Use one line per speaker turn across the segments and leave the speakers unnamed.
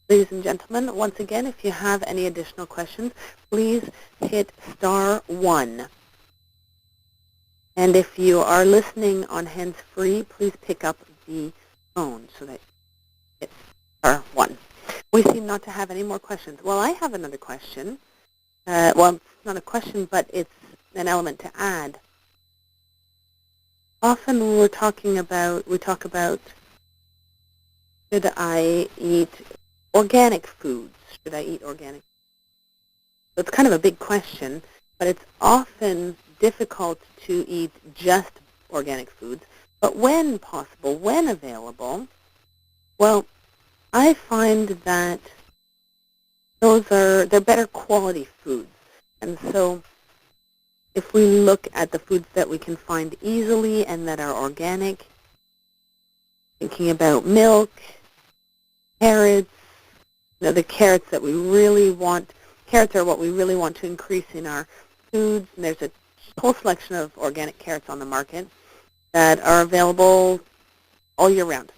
Ladies and gentlemen, once again, if you have any additional questions, please hit *1. And if you are listening on hands-free, please pick up the phone so that it's *1. We seem not to have any more questions. Well, I have another question. Well, it's not a question, but it's an element to add. Often when we talk about should I eat organic foods? Should I eat organic? So it's kind of a big question, but it's often difficult to eat just organic foods. But when possible, when available, well, I find that they're better quality foods. And so if we look at the foods that we can find easily and that are organic, thinking about milk, carrots, the carrots that we really want. Carrots are what we really want to increase in our foods. And there's a whole selection of organic carrots on the market that are available all year round.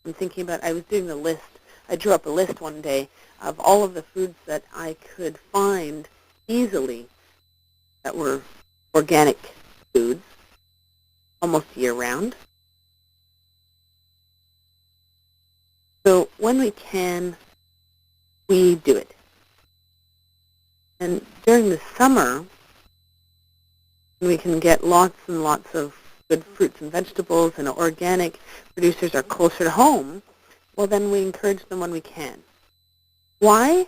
I'm thinking about, I was doing the list. I drew up a list one day of all of the foods that I could find easily that were organic foods almost year round. So when we can, we do it. And during the summer, when we can get lots and lots of good fruits and vegetables and organic producers are closer to home, well, then we encourage them when we can. Why?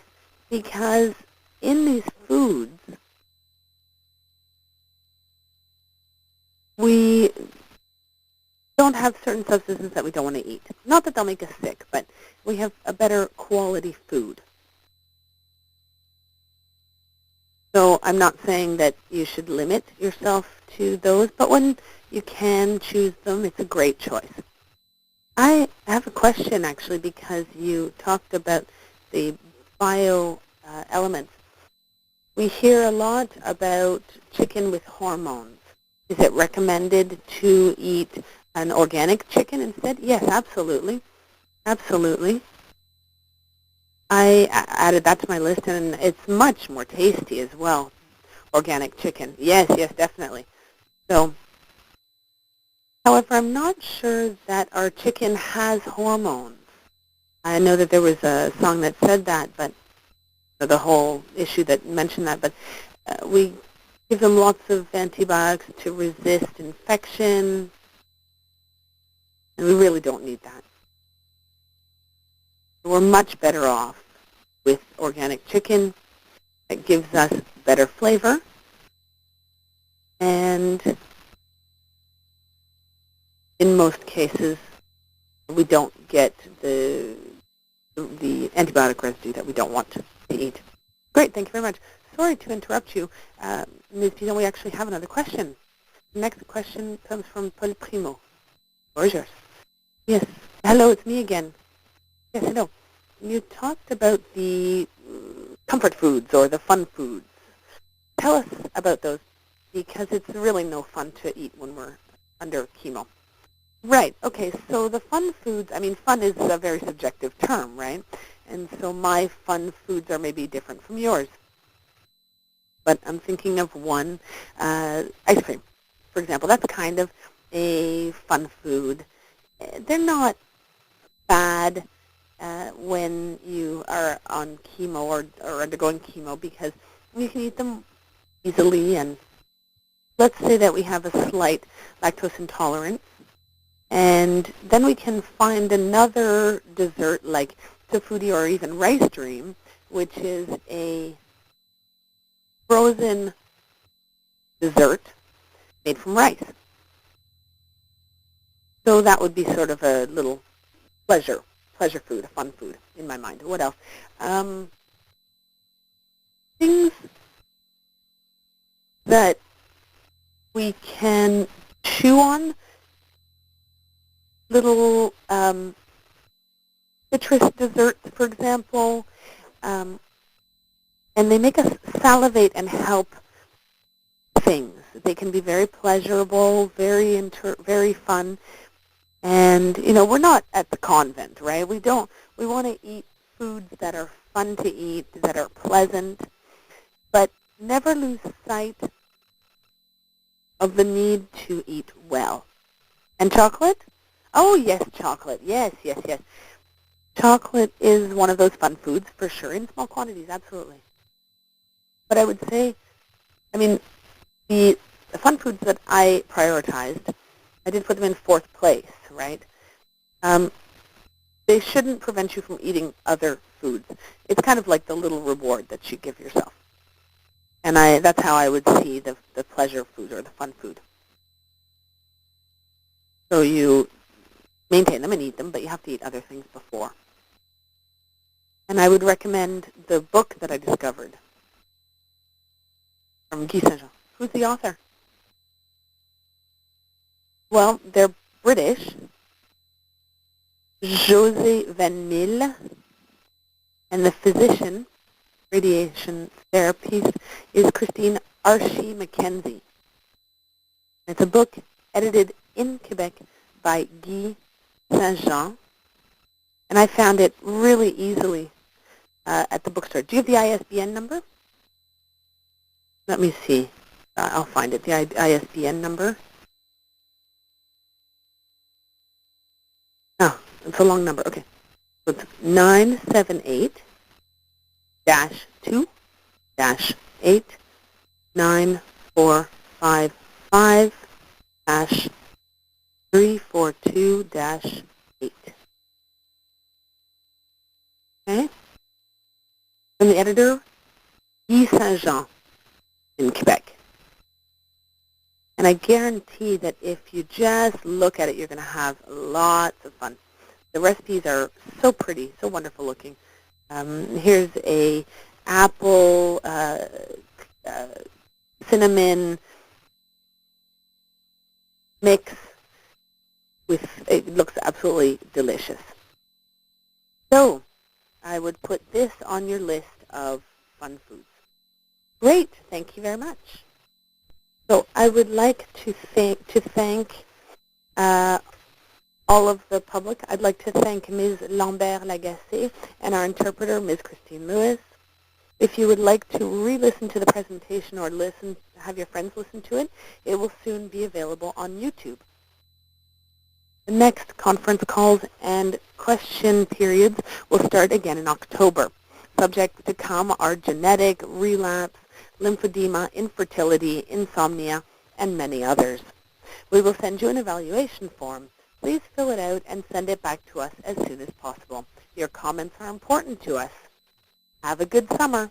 Because in these foods, we don't have certain substances that we don't want to eat. Not that they'll make us sick, but we have a better quality food. So I'm not saying that you should limit yourself to those, but when you can choose them, it's a great choice. I have a question, actually, because you talked about the bio elements. We hear a lot about chicken with hormones. Is it recommended to eat an organic chicken instead? Yes, absolutely. Absolutely. I added that to my list, and it's much more tasty as well, organic chicken. Yes, yes, definitely. So, however, I'm not sure that our chicken has hormones. I know that there was a song that said that, but the whole issue that mentioned that, but we give them lots of antibiotics to resist infection, and we really don't need that. We're much better off with organic chicken. It gives us better flavor, and in most cases, we don't get the antibiotic residue that we don't want to eat. Great, thank you very much. Sorry to interrupt you. Ms. Pino, we actually have another question. The next question comes from Paul Primo. Or yours. Yes. Hello, it's me again. Yes, hello. You talked about the comfort foods or the fun foods. Tell us about those, because it's really no fun to eat when we're under chemo. Right. Okay. So the fun foods, I mean, fun is a very subjective term, right? And so my fun foods are maybe different from yours. But I'm thinking of one, ice cream, for example. That's kind of a fun food. They're not bad when you are on chemo or undergoing chemo, because you can eat them easily. And let's say that we have a slight lactose intolerance, and then we can find another dessert like tofudi or even rice dream, which is a frozen dessert made from rice. So that would be sort of a little pleasure food, a fun food in my mind. What else? Things that we can chew on, little citrus desserts, for example, and they make us salivate and help things. They can be very pleasurable, very fun. And, we're not at the convent, right? We want to eat foods that are fun to eat, that are pleasant, but never lose sight of the need to eat well. And chocolate? Oh, yes, chocolate. Yes, yes, yes. Chocolate is one of those fun foods, for sure, in small quantities, absolutely. But I would say, I mean, the fun foods that I prioritized, I did put them in fourth place, right? They shouldn't prevent you from eating other foods. It's kind of like the little reward that you give yourself. And that's how I would see the pleasure food or the fun food. So you maintain them and eat them, but you have to eat other things before. And I would recommend the book that I discovered from Guy Saint-Jean. Who's the author? Well, they're British. José Van Mille, and the physician, radiation therapist, is Christine Archie Mackenzie. It's a book edited in Quebec by Guy Saint-Jean, and I found it really easily at the bookstore. Do you have the ISBN number? Let me see. I'll find it, the ISBN number. Oh, it's a long number. Okay. So it's 978-2-89455-342-8. Okay? And the editor, Guy Saint-Jean in Quebec. And I guarantee that if you just look at it, you're going to have lots of fun. The recipes are so pretty, so wonderful looking. Here's a apple, cinnamon mix. It looks absolutely delicious. So I would put this on your list of fun foods. Great, thank you very much. So I would like to thank all of the public. I'd like to thank Ms. Lambert-Lagacé and our interpreter, Ms. Christine Lewis. If you would like to re-listen to the presentation or have your friends listen to it, it will soon be available on YouTube. The next conference calls and question periods will start again in October. Subjects to come are genetic, relapse, lymphedema, infertility, insomnia, and many others. We will send you an evaluation form. Please fill it out and send it back to us as soon as possible. Your comments are important to us. Have a good summer.